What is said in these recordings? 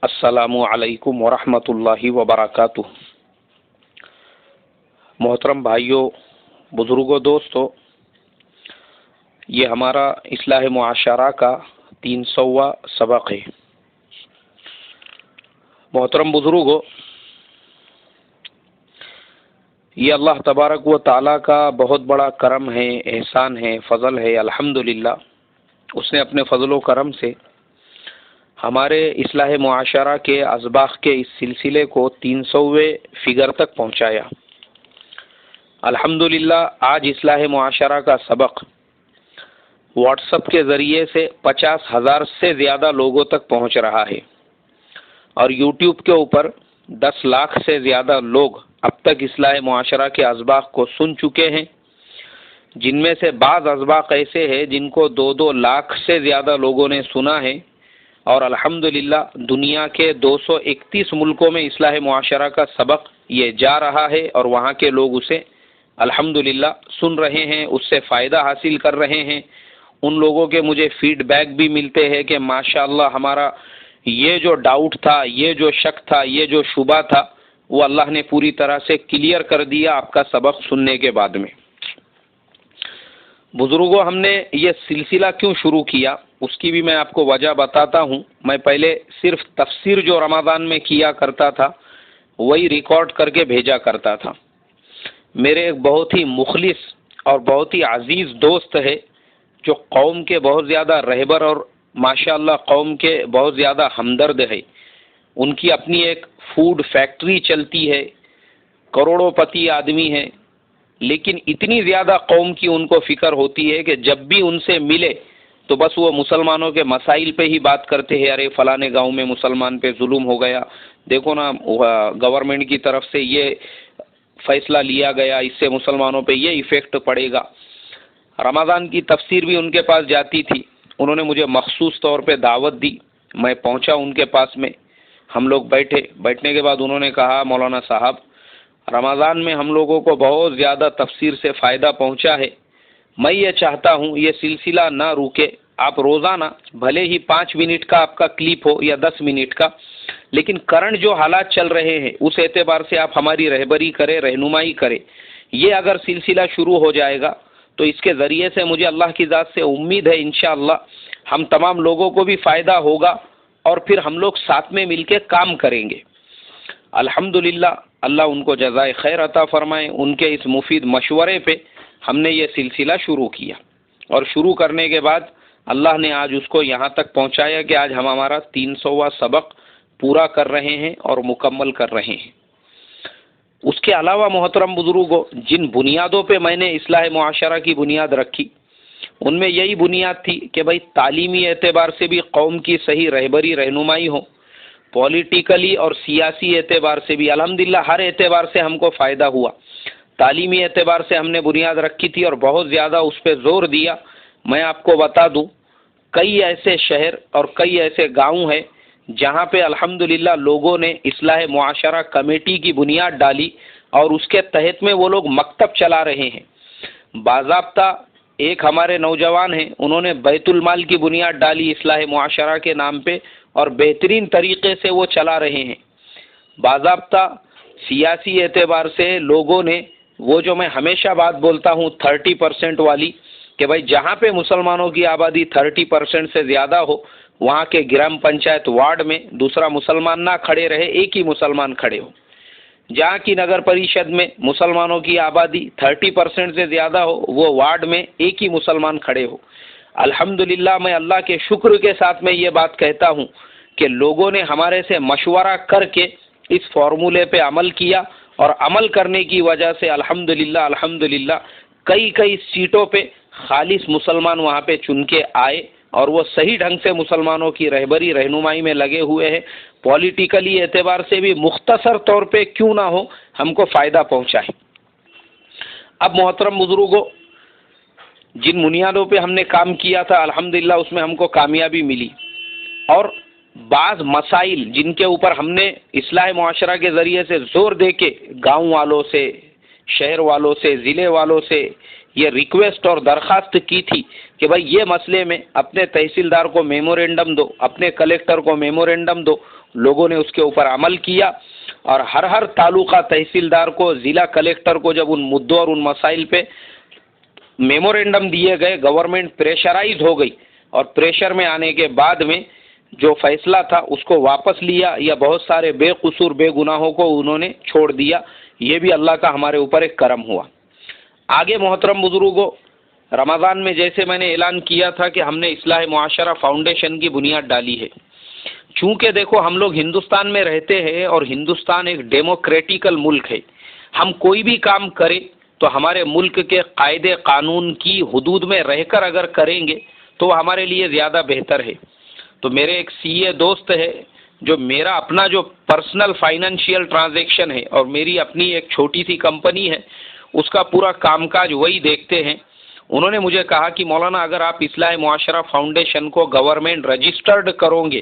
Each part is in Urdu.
السلام علیکم ورحمۃ اللہ وبرکاتہ۔ محترم بھائیوں، بزرگوں، دوستوں، یہ ہمارا اصلاح معاشرہ کا 300واں سبق ہے۔ محترم بزرگوں، یہ اللہ تبارک و تعالیٰ کا بہت بڑا کرم ہے، احسان ہے، فضل ہے۔ الحمدللہ اس نے اپنے فضل و کرم سے ہمارے اصلاح معاشرہ کے اسباق کے اس سلسلے کو 300ویں فگر تک پہنچایا۔ الحمدللہ آج اصلاح معاشرہ کا سبق واٹس ایپ کے ذریعے سے 50,000 سے زیادہ لوگوں تک پہنچ رہا ہے، اور یوٹیوب کے اوپر 10 لاکھ سے زیادہ لوگ اب تک اصلاح معاشرہ کے اسباق کو سن چکے ہیں، جن میں سے بعض اسباق ایسے ہیں جن کو 2 لاکھ سے زیادہ لوگوں نے سنا ہے، اور الحمدللہ دنیا کے 231 ملکوں میں اصلاح معاشرہ کا سبق یہ جا رہا ہے، اور وہاں کے لوگ اسے الحمدللہ سن رہے ہیں، اس سے فائدہ حاصل کر رہے ہیں۔ ان لوگوں کے مجھے فیڈ بیک بھی ملتے ہیں کہ ماشاءاللہ ہمارا یہ جو ڈاؤٹ تھا، یہ جو شک تھا، یہ جو شبہ تھا، وہ اللہ نے پوری طرح سے کلیئر کر دیا آپ کا سبق سننے کے بعد میں۔ بزرگوں، ہم نے یہ سلسلہ کیوں شروع کیا اس کی بھی میں آپ کو وجہ بتاتا ہوں۔ میں پہلے صرف تفسیر جو رمضان میں کیا کرتا تھا وہی ریکارڈ کر کے بھیجا کرتا تھا۔ میرے ایک بہت ہی مخلص اور بہت ہی عزیز دوست ہے جو قوم کے بہت زیادہ رہبر اور ماشاءاللہ قوم کے بہت زیادہ ہمدرد ہے۔ ان کی اپنی ایک فوڈ فیکٹری چلتی ہے، کروڑوں پتی آدمی ہے، لیکن اتنی زیادہ قوم کی ان کو فکر ہوتی ہے کہ جب بھی ان سے ملے تو بس وہ مسلمانوں کے مسائل پہ ہی بات کرتے ہیں۔ ارے فلانے گاؤں میں مسلمان پہ ظلم ہو گیا، دیکھو نا گورنمنٹ کی طرف سے یہ فیصلہ لیا گیا، اس سے مسلمانوں پہ یہ ایفیکٹ پڑے گا۔ رمضان کی تفسیر بھی ان کے پاس جاتی تھی، انہوں نے مجھے مخصوص طور پہ دعوت دی، میں پہنچا ان کے پاس میں، ہم لوگ بیٹھنے کے بعد انہوں نے کہا مولانا صاحب رمضان میں ہم لوگوں کو بہت زیادہ تفسیر سے فائدہ پہنچا ہے، میں یہ چاہتا ہوں یہ سلسلہ نہ رکے، آپ روزانہ بھلے ہی 5 منٹ کا آپ کا کلپ ہو یا 10 منٹ کا، لیکن کرنٹ جو حالات چل رہے ہیں اس اعتبار سے آپ ہماری رہبری کریں، رہنمائی کریں۔ یہ اگر سلسلہ شروع ہو جائے گا تو اس کے ذریعے سے مجھے اللہ کی ذات سے امید ہے انشاءاللہ ہم تمام لوگوں کو بھی فائدہ ہوگا، اور پھر ہم لوگ ساتھ میں مل کے کام کریں گے۔ الحمدللہ اللہ ان کو جزائے خیر عطا فرمائے، ان کے اس مفید مشورے پہ ہم نے یہ سلسلہ شروع کیا، اور شروع کرنے کے بعد اللہ نے آج اس کو یہاں تک پہنچایا کہ آج ہم ہمارا 300واں سبق پورا کر رہے ہیں اور مکمل کر رہے ہیں۔ اس کے علاوہ محترم بزرگوں، جن بنیادوں پہ میں نے اصلاح معاشرہ کی بنیاد رکھی ان میں یہی بنیاد تھی کہ بھائی تعلیمی اعتبار سے بھی قوم کی صحیح رہبری رہنمائی ہو، پولیٹیکلی اور سیاسی اعتبار سے بھی الحمدللہ ہر اعتبار سے ہم کو فائدہ ہوا۔ تعلیمی اعتبار سے ہم نے بنیاد رکھی تھی اور بہت زیادہ اس پہ زور دیا۔ میں آپ کو بتا دوں کئی ایسے شہر اور کئی ایسے گاؤں ہیں جہاں پہ الحمدللہ لوگوں نے اصلاح معاشرہ کمیٹی کی بنیاد ڈالی، اور اس کے تحت میں وہ لوگ مکتب چلا رہے ہیں۔ باضابطہ ایک ہمارے نوجوان ہیں، انہوں نے بیت المال کی بنیاد ڈالی اصلاح معاشرہ کے نام پہ، اور بہترین طریقے سے وہ چلا رہے ہیں۔ باضابطہ سیاسی اعتبار سے لوگوں نے وہ جو میں ہمیشہ بات بولتا ہوں 30% والی، کہ بھائی جہاں پہ مسلمانوں کی آبادی 30% سے زیادہ ہو وہاں کے گرام پنچایت وارڈ میں دوسرا مسلمان نہ کھڑے رہے، ایک ہی مسلمان کھڑے ہو۔ جہاں کی نگر پریشد میں مسلمانوں کی آبادی 30% سے زیادہ ہو وہ وارڈ میں ایک ہی مسلمان کھڑے ہو۔ الحمدللہ میں اللہ کے شکر کے ساتھ میں یہ بات کہتا ہوں کہ لوگوں نے ہمارے سے مشورہ کر کے اس فارمولے پہ عمل کیا، اور عمل کرنے کی وجہ سے الحمدللہ کئی سیٹوں پہ خالص مسلمان وہاں پہ چن کے آئے، اور وہ صحیح ڈھنگ سے مسلمانوں کی رہبری رہنمائی میں لگے ہوئے ہیں۔ پولیٹیکلی اعتبار سے بھی مختصر طور پہ کیوں نہ ہو ہم کو فائدہ پہنچائے۔ اب محترم بزرگوں، جن بنیادوں پہ ہم نے کام کیا تھا الحمدللہ اس میں ہم کو کامیابی ملی، اور بعض مسائل جن کے اوپر ہم نے اصلاح معاشرہ کے ذریعے سے زور دے کے گاؤں والوں سے، شہر والوں سے، ضلع والوں سے یہ ریکویسٹ اور درخواست کی تھی کہ بھائی یہ مسئلے میں اپنے تحصیلدار کو میمورینڈم دو، اپنے کلیکٹر کو میمورینڈم دو، لوگوں نے اس کے اوپر عمل کیا، اور ہر تعلقہ تحصیلدار کو، ضلع کلیکٹر کو جب ان مدعوں اور ان مسائل پہ میمورینڈم دیے گئے، گورنمنٹ پریشرائز ہو گئی، اور پریشر میں آنے کے بعد میں جو فیصلہ تھا اس کو واپس لیا، یا بہت سارے بے قصور بے گناہوں کو انہوں نے چھوڑ دیا۔ یہ بھی اللہ کا ہمارے اوپر ایک کرم ہوا۔ آگے محترم بزرگوں، رمضان میں جیسے میں نے اعلان کیا تھا کہ ہم نے اصلاح معاشرہ فاؤنڈیشن کی بنیاد ڈالی ہے۔ چونکہ دیکھو ہم لوگ ہندوستان میں رہتے ہیں، اور ہندوستان ایک ڈیموکریٹیکل ملک ہے، ہم کوئی بھی کام کریں تو ہمارے ملک کے قاعدے قانون کی حدود میں رہ کر اگر کریں گے تو وہ ہمارے لیے زیادہ بہتر ہے۔ تو میرے ایک سی اے دوست ہے، جو میرا اپنا جو پرسنل فائنینشیل ٹرانزیکشن ہے اور میری اپنی ایک چھوٹی سی کمپنی ہے، اس کا پورا کام کاج وہی دیکھتے ہیں۔ انہوں نے مجھے کہا کہ مولانا اگر آپ اصلاح معاشرہ فاؤنڈیشن کو گورنمنٹ رجسٹرڈ کرو گے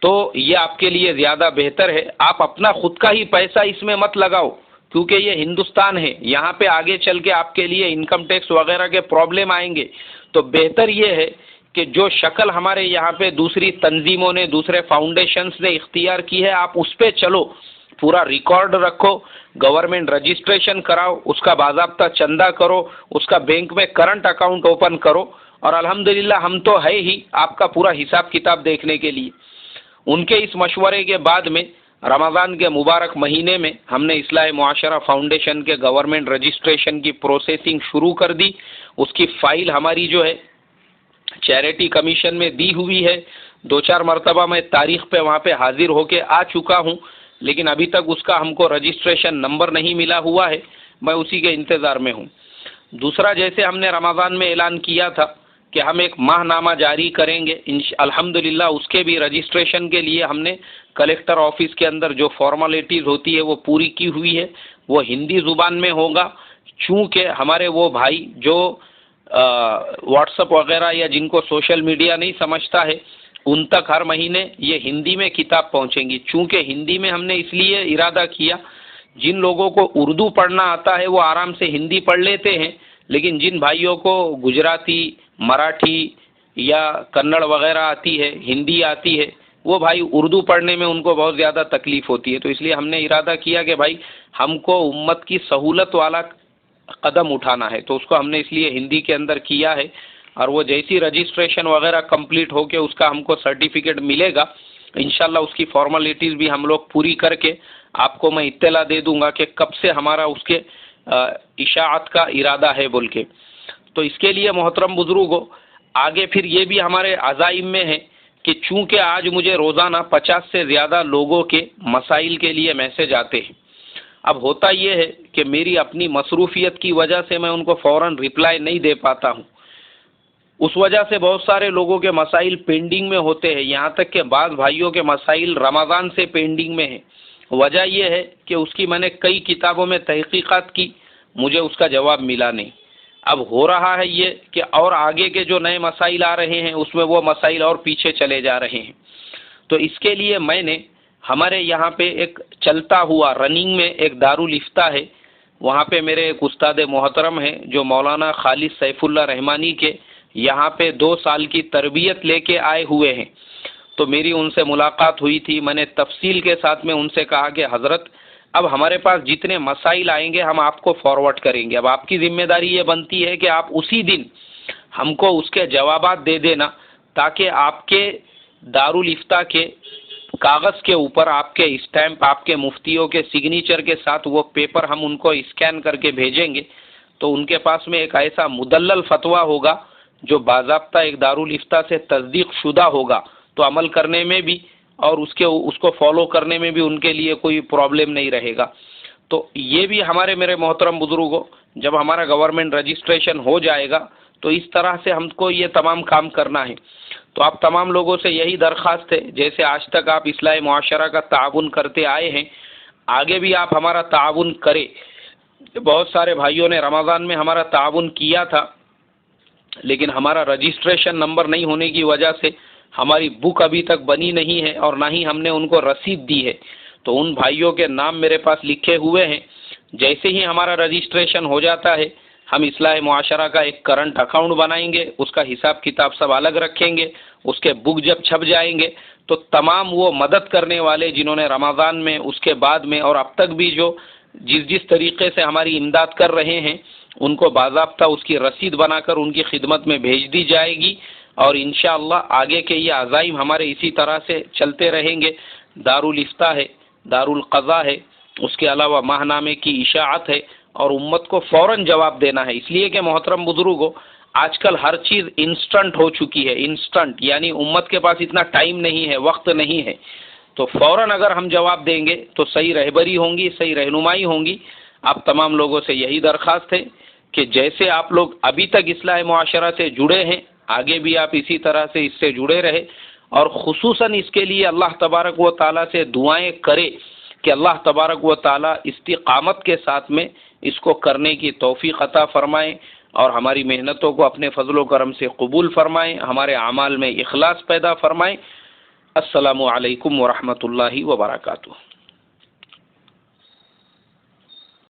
تو یہ آپ کے لیے زیادہ بہتر ہے، آپ اپنا خود کا ہی پیسہ اس میں مت لگاؤ، کیونکہ یہ ہندوستان ہے، یہاں پہ آگے چل کے آپ کے لیے انکم ٹیکس وغیرہ کے پرابلم آئیں گے، تو بہتر یہ ہے کہ جو شکل ہمارے یہاں پہ دوسری تنظیموں نے، دوسرے فاؤنڈیشنز نے اختیار کی ہے، آپ اس پہ چلو، پورا ریکارڈ رکھو، گورنمنٹ رجسٹریشن کراؤ، اس کا باضابطہ چندہ کرو، اس کا بینک میں کرنٹ اکاؤنٹ اوپن کرو، اور الحمدللہ ہم تو ہے ہی آپ کا پورا حساب کتاب دیکھنے کے لیے۔ ان کے اس مشورے کے بعد میں رمضان کے مبارک مہینے میں ہم نے اصلاح معاشرہ فاؤنڈیشن کے گورنمنٹ رجسٹریشن کی پروسیسنگ شروع کر دی۔ اس کی فائل ہماری جو ہے چیریٹی کمیشن میں دی ہوئی ہے، 2-4 مرتبہ میں تاریخ پہ وہاں پہ حاضر ہو کے آ چکا ہوں، لیکن ابھی تک اس کا ہم کو رجسٹریشن نمبر نہیں ملا ہوا ہے، میں اسی کے انتظار میں ہوں۔ دوسرا، جیسے ہم نے رمضان میں اعلان کیا تھا کہ ہم ایک ماہ نامہ جاری کریں گے، الحمدللہ اس کے بھی رجسٹریشن کے لیے ہم نے کلیکٹر آفس کے اندر جو فارمیلٹیز ہوتی ہے وہ پوری کی ہوئی ہے، وہ ہندی زبان میں ہوگا، چونکہ ہمارے وہ بھائی جو واٹس اپ وغیرہ یا جن کو سوشل میڈیا نہیں سمجھتا ہے، ان تک ہر مہینے یہ ہندی میں کتاب پہنچیں گی۔ چونکہ ہندی میں ہم نے اس لیے ارادہ کیا، جن لوگوں کو اردو پڑھنا آتا ہے وہ آرام سے ہندی پڑھ لیتے ہیں، لیکن جن بھائیوں کو گجراتی، مراٹھی یا کنڑ وغیرہ آتی ہے، ہندی آتی ہے، وہ بھائی اردو پڑھنے میں ان کو بہت زیادہ تکلیف ہوتی ہے، تو اس لیے ہم نے ارادہ کیا کہ بھائی ہم کو امت کی سہولت والا قدم اٹھانا ہے، تو اس کو ہم نے اس لیے ہندی کے اندر کیا ہے، اور وہ جیسی رجسٹریشن وغیرہ کمپلیٹ ہو کے اس کا ہم کو سرٹیفکیٹ ملے گا، انشاءاللہ اس کی فارمیلٹیز بھی ہم لوگ پوری کر کے آپ کو میں اطلاع دے دوں گا کہ کب سے ہمارا اس کے اشاعت کا ارادہ ہے بول کے۔ تو اس کے لیے محترم بزرگوں، آگے پھر یہ بھی ہمارے عزائم میں ہے کہ چونکہ آج مجھے روزانہ 50 سے زیادہ لوگوں کے مسائل کے لیے میسج آتے ہیں، اب ہوتا یہ ہے کہ میری اپنی مصروفیت کی وجہ سے میں ان کو فوراً رپلائی نہیں دے پاتا ہوں، اس وجہ سے بہت سارے لوگوں کے مسائل پینڈنگ میں ہوتے ہیں، یہاں تک کہ بعض بھائیوں کے مسائل رمضان سے پینڈنگ میں ہیں۔ وجہ یہ ہے کہ اس کی میں نے کئی کتابوں میں تحقیقات کی، مجھے اس کا جواب ملا نہیں۔ اب ہو رہا ہے یہ کہ اور آگے کے جو نئے مسائل آ رہے ہیں اس میں وہ مسائل اور پیچھے چلے جا رہے ہیں، تو اس کے لیے میں نے ہمارے یہاں پہ ایک چلتا ہوا رننگ میں ایک دارالافتاء ہے، وہاں پہ میرے ایک استاد محترم ہیں جو مولانا خالد سیف اللہ رحمانی کے یہاں پہ 2 سال کی تربیت لے کے آئے ہوئے ہیں، تو میری ان سے ملاقات ہوئی تھی، میں نے تفصیل کے ساتھ میں ان سے کہا کہ حضرت اب ہمارے پاس جتنے مسائل آئیں گے ہم آپ کو فارورڈ کریں گے، اب آپ کی ذمہ داری یہ بنتی ہے کہ آپ اسی دن ہم کو اس کے جوابات دے دینا، تاکہ آپ کے دارالافتاء کے کاغذ کے اوپر آپ کے اسٹیمپ، آپ کے مفتیوں کے سگنیچر کے ساتھ وہ پیپر ہم ان کو اسکین کر کے بھیجیں گے، تو ان کے پاس میں ایک ایسا مدلل فتویٰ ہوگا جو باضابطہ ایک دارالافتاء سے تصدیق شدہ ہوگا، تو عمل کرنے میں بھی اور اس کو فالو کرنے میں بھی ان کے لیے کوئی پرابلم نہیں رہے گا۔ تو یہ بھی میرے محترم بزرگوں، جب ہمارا گورنمنٹ رجسٹریشن ہو جائے گا تو اس طرح سے ہم کو یہ تمام کام کرنا ہے۔ تو آپ تمام لوگوں سے یہی درخواست ہے، جیسے آج تک آپ اصلاح معاشرہ کا تعاون کرتے آئے ہیں، آگے بھی آپ ہمارا تعاون کریں۔ بہت سارے بھائیوں نے رمضان میں ہمارا تعاون کیا تھا، لیکن ہمارا رجسٹریشن نمبر نہیں ہونے کی وجہ سے ہماری بک ابھی تک بنی نہیں ہے، اور نہ ہی ہم نے ان کو رسید دی ہے، تو ان بھائیوں کے نام میرے پاس لکھے ہوئے ہیں، جیسے ہی ہمارا رجسٹریشن ہو جاتا ہے ہم اصلاح معاشرہ کا ایک کرنٹ اکاؤنٹ بنائیں گے، اس کا حساب کتاب سب الگ رکھیں گے، اس کے بک جب چھپ جائیں گے تو تمام وہ مدد کرنے والے جنہوں نے رمضان میں، اس کے بعد میں اور اب تک بھی جو جس طریقے سے ہماری امداد کر رہے ہیں، ان کو باضابطہ اس کی رسید بنا کر ان کی خدمت میں بھیج دی جائے گی، اور انشاءاللہ آگے کے یہ عزائم ہمارے اسی طرح سے چلتے رہیں گے۔ دارالافتاء ہے، دارالقضاء ہے، اس کے علاوہ ماہنامے کی اشاعت ہے، اور امت کو فوراً جواب دینا ہے، اس لیے کہ محترم بزرگوں، آج کل ہر چیز انسٹنٹ ہو چکی ہے، انسٹنٹ، یعنی امت کے پاس اتنا ٹائم نہیں ہے، وقت نہیں ہے، تو فوراً اگر ہم جواب دیں گے تو صحیح رہبری ہوں گی، صحیح رہنمائی ہوں گی۔ آپ تمام لوگوں سے یہی درخواست ہے کہ جیسے آپ لوگ ابھی تک اصلاح معاشرہ سے جڑے ہیں، آگے بھی آپ اسی طرح سے اس سے جڑے رہے، اور خصوصاً اس کے لیے اللہ تبارک و تعالیٰ سے دعائیں کرے کہ اللہ تبارک و تعالیٰ استقامت کے ساتھ میں اس کو کرنے کی توفیق عطا فرمائیں، اور ہماری محنتوں کو اپنے فضل و کرم سے قبول فرمائیں، ہمارے اعمال میں اخلاص پیدا فرمائیں۔ السلام علیکم ورحمۃ اللہ وبرکاتہ۔